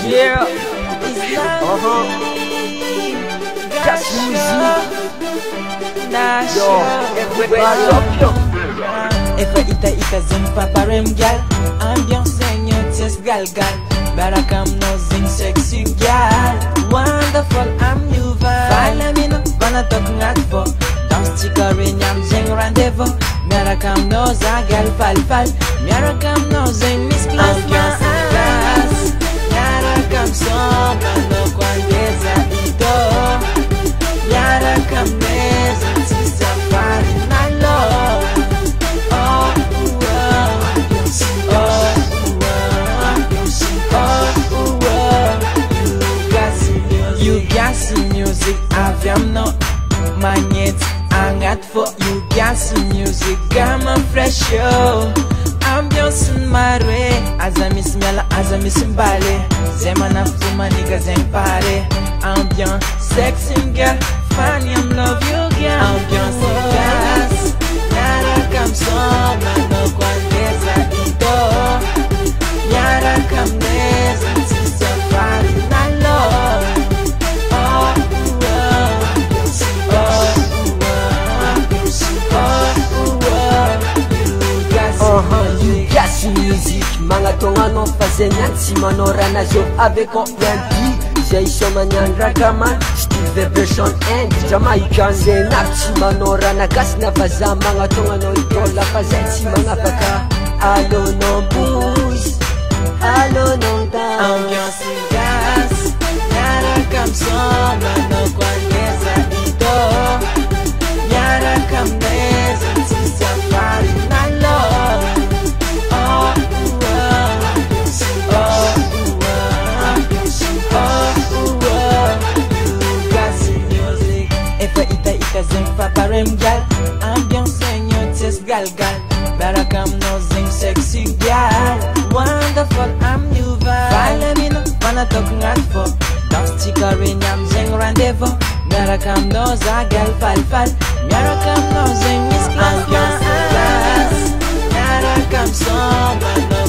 Yeah. Gasy music. Yo, everybody up yo. Efa ita zing paparem gal. Ambiancen'ny test gal. Barakam no zing sexy gal. Wonderful, I'm new vibe. Fala mina, bana tok ngat fo. Dans tikare nyam zing rendezvous. Barakam no za gal fal. Barakam no zing miss class. Barakam so mano kwandeza ito. Barakam neza tisafari na love. Gasy music, aviam no magnet, angat for you. Gasy music, gamma fresh yo. Ambiancen'ny maré, azamis miala, azamis mbale. Zemana fuma nigga zeng pare. Ambiance, sexy girl, funny I'm love you girl. Ambiancen'ny gas, yara kam so mano kwandeza ito. Yara kam neza tisafari na love. Gasy music, magnatonga anao fa zay niany tsy manao rana zao avec combien de zay isomaniany rakaman style vibration and Jamaican zay navy tsy manao rana gasy na fa za magnatonga anao idola fa zay tsy magnafaka allonao bouge allonao ta. Ambiancen'ny gas, miaraka misôma kwandeza ito. Miaraka amineza tsisy afary na love. Gasy music. Efa ita zeng paparem gal. Ambiancen'ny test gal. Barakam no zing sexy gal. Wonderful, I'm new vibe. Fala mina, bana tok ngat fo. Dans tikare nyam zeng rendezvous. Barakam no za gal fal. Barakam no zing miss class. Barakam so mano